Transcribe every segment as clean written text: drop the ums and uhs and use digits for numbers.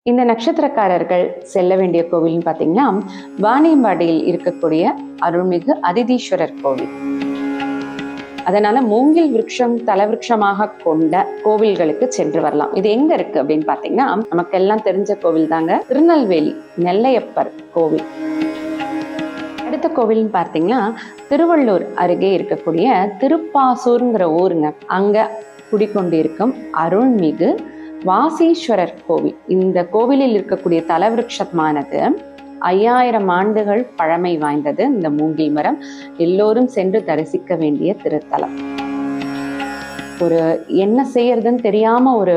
இந்த நட்சத்திரக்காரர்கள் செல்ல வேண்டிய கோவில்னு பார்த்தீங்கன்னா, வாணியம்பாடியில் இருக்கக்கூடிய அருள்மிகு அதிதீஸ்வரர் கோவில். அதனால மூங்கில் விருட்சம் தலவிருட்சமாக கொண்ட கோவில்களுக்கு சென்று வரலாம். இது எங்க இருக்கு அப்படின்னு பாத்தீங்கன்னா, நமக்கு எல்லாம் தெரிஞ்ச கோவில் தாங்க, திருநெல்வேலி நெல்லையப்பர் கோவில். அடுத்த கோவில்னு பார்த்தீங்கன்னா, திருவள்ளூர் அருகே இருக்கக்கூடிய திருப்பாசூர்ங்கிற ஊருங்க. அங்க குடிக்கொண்டிருக்கும் அருள்மிகு வாசீஸ்வரர் கோவில். இந்த கோவிலில் இருக்கக்கூடிய தலவிருட்சமானது 5000 ஆண்டுகள் பழமை வாய்ந்தது. இந்த மூங்கில் மரம் எல்லோரும் சென்று தரிசிக்க வேண்டிய திருத்தலம். ஒரு என்ன செய்யறதுன்னு தெரியாம ஒரு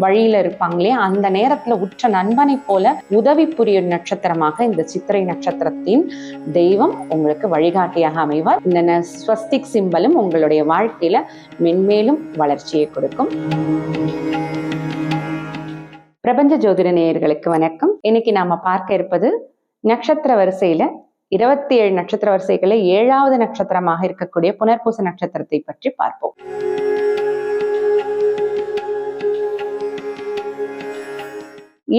வழியில இருப்பாங்களே, அந்த நேரத்துல உற்ற நண்பனை போல உதவி புரியும் நட்சத்திரமாக இந்த சித்திரை நட்சத்திரத்தின் தெய்வம் உங்களுக்கு வழிகாட்டியாக அமைவார். இந்த ஸ்வஸ்திக் சிம்பலும் உங்களுடைய வாழ்க்கையில மென்மேலும் வளர்ச்சியை கொடுக்கும். பிரபஞ்ச ஜோதிட நேயர்களுக்கு வணக்கம். இன்னைக்கு நாம பார்க்க இருப்பது நட்சத்திர வரிசையில 27 நட்சத்திர வரிசைகளை 7வது நட்சத்திரமாக இருக்கக்கூடிய புனர்பூச நட்சத்திரத்தை பற்றி பார்ப்போம்.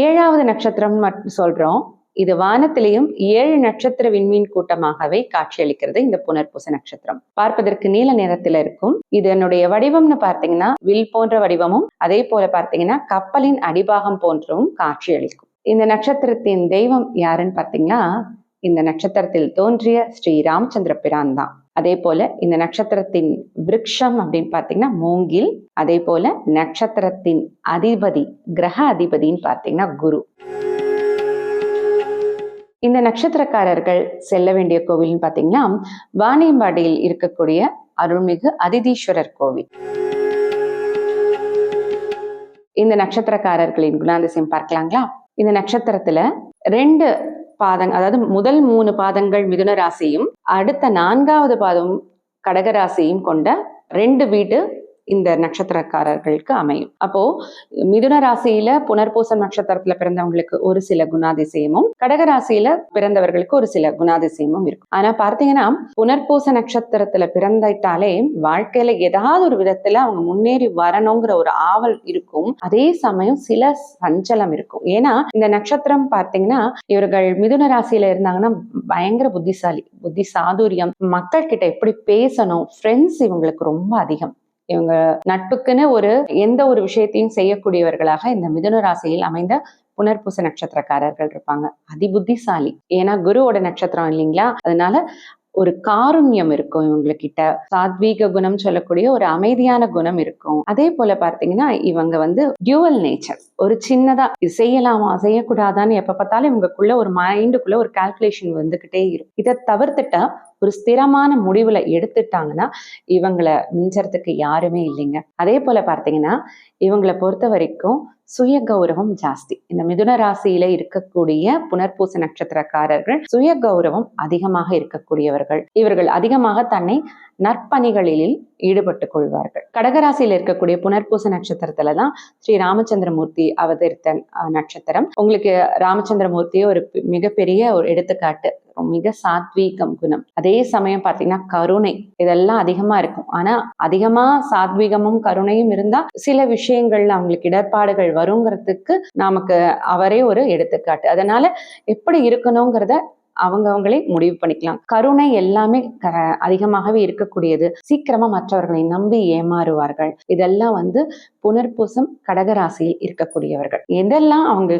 ஏழாவது நட்சத்திரம் சொல்றோம். இது வானத்திலையும் 7 நட்சத்திர விண்மீன் கூட்டமாகவே காட்சியளிக்கிறது. இந்த புனர்பூச நட்சத்திரம் பார்ப்பதற்கு நீல நிறத்துல இருக்கும். இதனுடைய வடிவம்னு பார்த்தீங்கன்னா வில் போன்ற வடிவமும், அதே போல பார்த்தீங்கன்னா கப்பலின் அடிபாகம் போன்றவும் காட்சியளிக்கும். இந்த நட்சத்திரத்தின் தெய்வம் யாருன்னு பார்த்தீங்கன்னா, இந்த நட்சத்திரத்தில் தோன்றிய ஸ்ரீ ராமச்சந்திர பிரான் தான். அதே போல இந்த நட்சத்திரத்தின் விருட்சம் அப்படின்னு பார்த்தீங்கன்னா மூங்கில். அதே போல நட்சத்திரத்தின் அதிபதி, கிரக அதிபதின்னு பார்த்தீங்கன்னா குரு. இந்த நட்சத்திரக்காரர்கள் செல்ல வேண்டிய கோவில்னு பார்த்தீங்கன்னா, வாணியம்பாடியில் இருக்கக்கூடிய அருள்மிகு அதிதீஸ்வரர் கோவில். இந்த நட்சத்திரக்காரர்களின் குணாதிசயம் பார்க்கலாங்களா? இந்த நட்சத்திரத்துல 2 பாதங்கள், அதாவது முதல் 3 பாதங்கள் மிதுன ராசியும் அடுத்த 4வது பாதம் கடகராசியும் கொண்ட 2 வீடு இந்த நட்சத்திரக்காரர்களுக்கு அமையும். அப்போ மிதுன ராசியில புனர்பூச நட்சத்திரத்துல பிறந்தவங்களுக்கு ஒரு சில குணாதிசயமும், கடகராசியில பிறந்தவர்களுக்கு ஒரு சில குணாதிசயமும் இருக்கும். ஆனா பார்த்தீங்கன்னா, புனர்பூச நட்சத்திரத்துல பிறந்துட்டாலே வாழ்க்கையில ஏதாவது ஒரு விதத்துல அவங்க முன்னேறி வரணுங்கிற ஒரு ஆவல் இருக்கும். அதே சமயம் சில சஞ்சலம் இருக்கும். ஏன்னா இந்த நட்சத்திரம் பார்த்தீங்கன்னா, இவர்கள் மிதுன ராசியில இருந்தாங்கன்னா பயங்கர புத்திசாலி, புத்தி சாதுரியம், மக்கள் கிட்ட எப்படி பேசணும், ஃப்ரெண்ட்ஸ் இவங்களுக்கு ரொம்ப அதிகம். இவங்க நட்புக்குன்னு எந்த ஒரு விஷயத்தையும் செய்யக்கூடியவர்களாக இந்த மிதுன ராசியில் அமைந்த புனர்பூச நட்சத்திரக்காரர்கள் இருப்பாங்க. அதிபுத்திசாலி, ஏன்னா குருவோட நட்சத்திரம் இல்லைங்களா, அதனால ஒரு காருண்யம் இருக்கும் இவங்ககிட்ட. சாத்வீக குணம் சொல்லக்கூடிய ஒரு அமைதியான குணம் இருக்கும். அதே போல பார்த்தீங்கன்னா இவங்க டியூவல் நேச்சர். ஒரு சின்னதா இது செய்யலாமா செய்யக்கூடாதான்னு எப்ப பார்த்தாலும் இவங்களுக்குள்ள ஒரு மைண்டுக்குள்ள ஒரு கால்குலேஷன் வந்துகிட்டே இருக்கும். இதை தவிர்த்துட்டா ஒரு ஸ்திரமான முடிவுல எடுத்துட்டாங்கன்னா இவங்களை மிஞ்சறதுக்கு யாருமே இல்லைங்க. அதே போல பார்த்தீங்கன்னா இவங்களை பொறுத்த வரைக்கும் சுய கௌரவம் ஜாஸ்தி. இந்த மிதுன ராசியில இருக்கக்கூடிய புனர்பூச நட்சத்திரக்காரர்கள் சுய கௌரவம் அதிகமாக இருக்கக்கூடியவர்கள். இவர்கள் அதிகமாக தன்னை நற்பணிகளில் ஈடுபட்டுக் கொள்வார்கள். கடகராசியில இருக்கக்கூடிய புனர்பூச நட்சத்திரத்துலதான் ஸ்ரீ ராமச்சந்திரமூர்த்தி அவதரித்த நட்சத்திரம். உங்களுக்கு ராமச்சந்திரமூர்த்தியே ஒரு மிகப்பெரிய ஒரு எடுத்துக்காட்டு. மிக சாத்வீகம் குணம், அதே சமயம் பார்த்தீங்கன்னா கருணை, இதெல்லாம் அதிகமா இருக்கும். ஆனா அதிகமா சாத்வீகமும் கருணையும் இருந்தா சில விஷயங்கள்ல அவங்களுக்கு இடர்பாடுகள் வருங்கிறதுக்கு நமக்கு அவரே ஒரு எடுத்துக்காட்டு. அதனால எப்படி இருக்கணுங்கிறத அவங்களே முடிவு பண்ணிக்கலாம். கருணை எல்லாமே அதிகமாகவே இருக்கக்கூடியது. சீக்கிரமா மற்றவர்களை நம்பி ஏமாறுவார்கள். இதெல்லாம் புனர்பூசம் கடகராசியில் இருக்கக்கூடியவர்கள். எதெல்லாம் அவங்க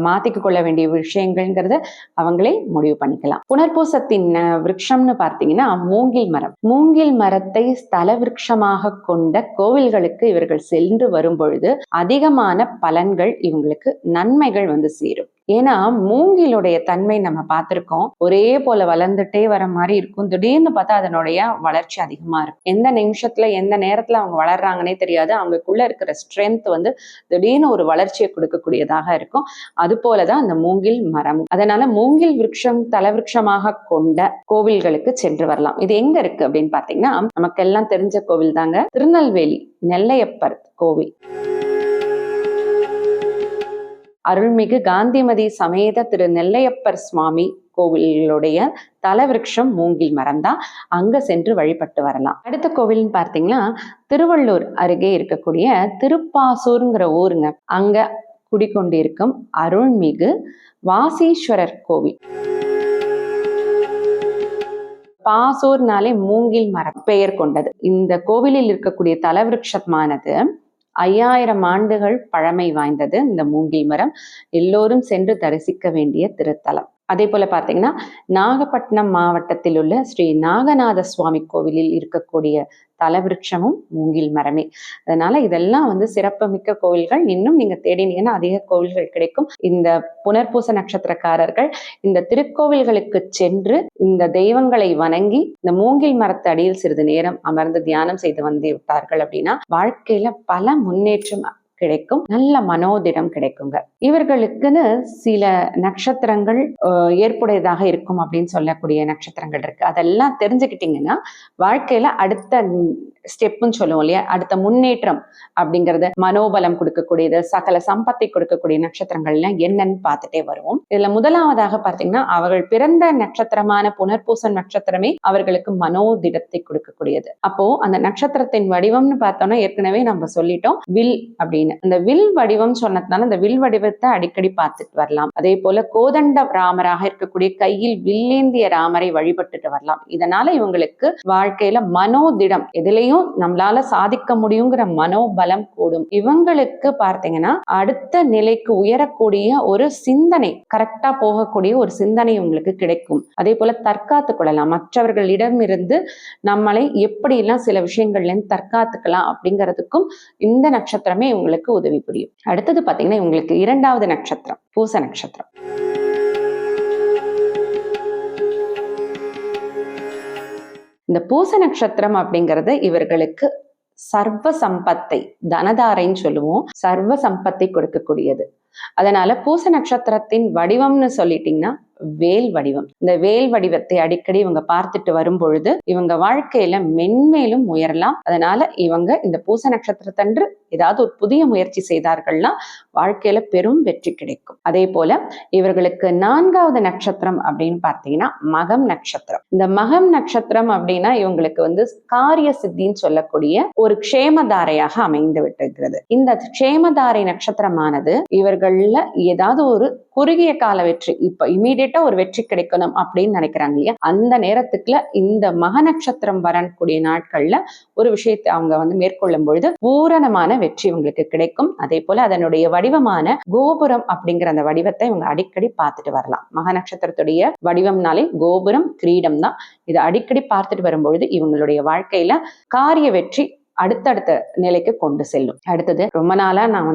மாத்திக்க கொள்ள வேண்டிய விஷயங்கள்ங்கிறத அவங்களே முடிவு பண்ணிக்கலாம். புனர்பூசத்தின் விருட்சம்னு பார்த்தீங்கன்னா மூங்கில் மரம். மூங்கில் மரத்தை ஸ்தல விருட்சமாக கொண்ட கோவில்களுக்கு இவர்கள் சென்று வரும் பொழுது அதிகமான பலன்கள், இவங்களுக்கு நன்மைகள் சேரும். ஏன்னா மூங்கிலுடைய தன்மை நம்ம பார்த்திருக்கோம், ஒரே போல வளர்ந்துட்டே வர மாதிரி இருக்கும். திடீர்னு பார்த்தா அதனுடைய வளர்ச்சி அதிகமா இருக்கும். எந்த நிமிஷத்துல எந்த நேரத்துல அவங்க வளர்றாங்கன்னே தெரியாது. அவங்களுக்குள்ள இருக்கிற ஸ்ட்ரென்த் திடீர்னு ஒரு வளர்ச்சியை கொடுக்கக்கூடியதாக இருக்கும். அது போலதான் அந்த மூங்கில் மரம். அதனால மூங்கில் விருட்சம் தலவிருட்சமாக கொண்ட கோவில்களுக்கு சென்று வரலாம். இது எங்க இருக்கு அப்படின்னு பாத்தீங்கன்னா, நமக்கு எல்லாம் தெரிஞ்ச கோவில் தாங்க, திருநெல்வேலி நெல்லையப்பர் கோவில். அருள்மிகு காந்திமதி சமேத திரு நெல்லையப்பர் சுவாமி கோவிலுடைய தலவிருட்சம் மூங்கில் மரம் தான். அங்க சென்று வழிபட்டு வரலாம். அடுத்த கோவில்னு பார்த்தீங்கன்னா திருவள்ளூர் அருகே இருக்கக்கூடிய திருப்பாசூர்ங்கிற ஊருங்க. அங்க குடிக்கொண்டிருக்கும் அருள்மிகு வாசீஸ்வரர் கோவில். பாசூர்னாலே மூங்கில் மரம் பெயர் கொண்டது. இந்த கோவிலில் இருக்கக்கூடிய தலவிருட்சமானது 5000 ஆண்டுகள் பழமை வாய்ந்தது. இந்த மூங்கில் மரம் எல்லோரும் சென்று தரிசிக்க வேண்டிய திருத்தலம். அதே போல பார்த்தீங்கன்னா, நாகப்பட்டினம் மாவட்டத்தில் உள்ள ஸ்ரீ நாகநாத சுவாமி கோவிலில் இருக்கக்கூடிய தலவிருட்சமும் மூங்கில் மரமே. அதனால இதெல்லாம் சிறப்புமிக்க கோவில்கள். இன்னும் நீங்க தேடினீங்கன்னா அதிக கோவில்கள் கிடைக்கும். இந்த புனர்பூச நட்சத்திரக்காரர்கள் இந்த திருக்கோவில்களுக்கு சென்று இந்த தெய்வங்களை வணங்கி இந்த மூங்கில் மரத்து அடியில் சிறிது நேரம் அமர்ந்து தியானம் செய்து வந்து விட்டார்கள் அப்படின்னா வாழ்க்கையில பல முன்னேற்றம் கிடைக்கும், நல்ல மனோதிடம் கிடைக்குங்க. இவர்களுக்குன்னு சில நட்சத்திரங்கள் ஏற்புடையதாக இருக்கும் அப்படின்னு சொல்லக்கூடிய நட்சத்திரங்கள் இருக்கு. அதெல்லாம் தெரிஞ்சுக்கிட்டீங்கன்னா வாழ்க்கையில அடுத்த ஸ்டெப்புன்னு சொல்லுவோம் இல்லையா, அடுத்த முன்னேற்றம் அப்படிங்கறது மனோபலம் கொடுக்கக்கூடியது, சகல சம்பத்தை கொடுக்கக்கூடிய நட்சத்திரங்கள்லாம் என்னன்னு பார்த்துட்டே வருவோம். இதுல முதலாவதாக பார்த்தீங்கன்னா, அவர்கள் பிறந்த நட்சத்திரமான புனர்பூச நட்சத்திரமே அவர்களுக்கு மனோதிடத்தை கொடுக்கக்கூடியது. அப்போ அந்த நட்சத்திரத்தின் வடிவம்னு பார்த்தோம்னா ஏற்கனவே நம்ம சொல்லிட்டோம் வில் அப்படின்னு. அந்த வில் வடிவம் சொன்னதுனால அந்த வில் வடிவத்தை அடிக்கடி பார்த்துட்டு வரலாம். அதே போல கோதண்ட ராமராக இருக்கக்கூடிய கையில் வில்லேந்திய ராமரை வழிபட்டுட்டு வரலாம். இதனால இவங்களுக்கு வாழ்க்கையில மனோதிடம், எதிலையும் நம்மளால சாதிக்க முடியுங்கிற மனோபலம் கூடும். இவங்களுக்கு பார்த்தீங்கன்னா அடுத்த நிலைக்கு உயரக்கூடிய ஒரு சிந்தனை, கரெக்டா போகக்கூடிய ஒரு சிந்தனை உங்களுக்கு கிடைக்கும். அதே போல தற்காத்து கொள்ளலாம், மற்றவர்களிடமிருந்து நம்மளை எப்படி எல்லாம் சில விஷயங்கள்ல இருந்து தற்காத்துக்கலாம் அப்படிங்கிறதுக்கும் இந்த நட்சத்திரமே உங்களுக்கு உதவி புரியும். அடுத்தது பாத்தீங்கன்னா உங்களுக்கு 2வது நட்சத்திரம் பூச நட்சத்திரம். இந்த பூச நட்சத்திரம் அப்படிங்கிறது இவர்களுக்கு சர்வ சம்பத்தை, தனதாரைன்னு சொல்லுவோம், சர்வ சம்பத்தை கொடுக்கக்கூடியது. அதனால பூச நட்சத்திரத்தின் வடிவம்னு சொல்லிட்டீங்கன்னா வேல் வடிவம். இந்த வேல் வடிவத்தை அடிக்கடி இவங்க பார்த்துட்டு வரும் பொழுது இவங்க வாழ்க்கையில மென்மேலும் உயரலாம். அதனால இவங்க இந்த பூச நட்சத்திரத்தன்று ஏதாவது ஒரு புதிய முயற்சி செய்தார்கள்னா வாழ்க்கையில பெரும் வெற்றி கிடைக்கும். அதே போல இவர்களுக்கு 4வது நட்சத்திரம் அப்படின்னு பார்த்தீங்கன்னா மகம் நட்சத்திரம். இந்த மகம் நட்சத்திரம் அப்படின்னா இவங்களுக்கு காரிய சித்தின்னு சொல்லக்கூடிய ஒரு க்ஷேமதாரையாக அமைந்து விட்டிருக்கிறது. இந்த க்ஷேமதாரை நட்சத்திரமானது இவர்கள்ல ஏதாவது ஒரு குறுகிய கால வெற்றி, இப்ப இமீடியட்டா ஒரு வெற்றி கிடைக்கணும் அப்படின்னு நினைக்கிறாங்க இல்லையா, அந்த நேரத்துக்குள்ள இந்த மக நட்சத்திரம் வரக்கூடிய நாட்கள்ல ஒரு விஷயத்தை அவங்க மேற்கொள்ளும் பொழுது பூரணமான வெற்றி உங்களுக்கு கிடைக்கும். அதே போல அதனுடைய வடிவமான கோபுரம் அப்படிங்கிற அந்த வடிவத்தை இவங்க அடிக்கடி பார்த்துட்டு வரலாம். மக நட்சத்திரத்துடைய வடிவம்னாலே கோபுரம், கிரீடம் தான். இதை அடிக்கடி பார்த்துட்டு வரும்பொழுது இவங்களுடைய வாழ்க்கையில காரிய வெற்றி அடுத்தடுத்த நிலைக்கு கொண்டு செல்லும். அடுத்தது, ரொம்ப நாளா நான்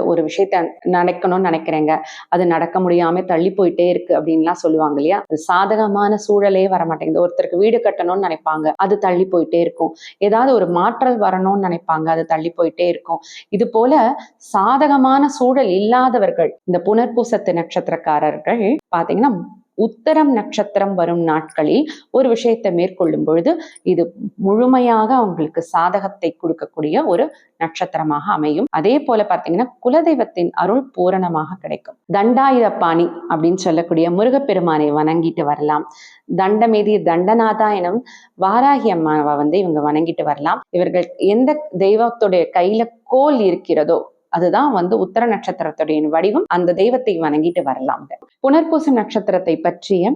ஒரு விஷயத்த நடக்கணும்னு நினைக்கிறேங்க, அது நடக்க முடியாம தள்ளி போயிட்டே இருக்கு அப்படின்லாம் சொல்லுவாங்க இல்லையா, அது சாதகமான சூழலே வரமாட்டேங்குது. ஒருத்தருக்கு வீடு கட்டணும்னு நினைப்பாங்க, அது தள்ளி போயிட்டே இருக்கும். ஏதாவது ஒரு மாற்றல் வரணும்னு நினைப்பாங்க, அது தள்ளி போயிட்டே இருக்கும். இது போல சாதகமான சூழல் இல்லாதவர்கள் இந்த புனர்பூசத்து நட்சத்திரக்காரர்கள் பாத்தீங்கன்னா உத்தரம் நட்சத்திரம் வரும் நாட்களில் ஒரு விஷயத்தை மேற்கொள்ளும் பொழுது இது முழுமையாக அவங்களுக்கு சாதகத்தை கொடுக்கக்கூடிய ஒரு நட்சத்திரமாக அமையும். அதே போல பார்த்தீங்கன்னா குலதெய்வத்தின் அருள் பூரணமாக கிடைக்கும். தண்டாயுதபாணி அப்படின்னு சொல்லக்கூடிய முருகப்பெருமானை வணங்கிட்டு வரலாம். தண்டமேதி தண்டநாதா எனும் வாராகி அம்மாவை இவங்க வணங்கிட்டு வரலாம். இவர்கள் எந்த தெய்வத்துடைய கையில கோல் இருக்கிறதோ அதுதான் உத்தர நட்சத்திரத்துடைய வடிவம், அந்த தெய்வத்தை வணங்கிட்டு வரலாங்க. புனர்பூச நட்சத்திரத்தை பற்றிய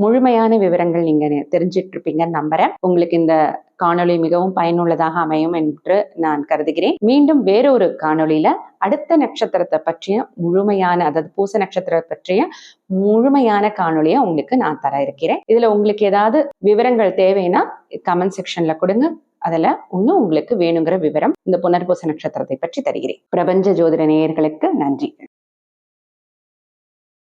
முழுமையான விவரங்கள் நீங்க தெரிஞ்சிட்டு இருப்பீங்கன்னு நம்புறேன். உங்களுக்கு இந்த காணொளி மிகவும் பயனுள்ளதாக அமையும் என்று நான் கருதுகிறேன். மீண்டும் வேறொரு காணொளியில அடுத்த நட்சத்திரத்தை பற்றிய முழுமையான, அதாவது பூச நட்சத்திரத்தை பற்றிய முழுமையான காணொளியை உங்களுக்கு நான் தர இருக்கிறேன். இதுல உங்களுக்கு ஏதாவது விவரங்கள் தேவைன்னா கமெண்ட் செக்ஷன்ல கொடுங்க. அதுல இன்னும் உங்களுக்கு வேணுங்கிற விவரம் இந்த புனர்பூச நட்சத்திரத்தை பற்றி தருகிறேன். பிரபஞ்ச ஜோதிட நேயர்களுக்கு நன்றி.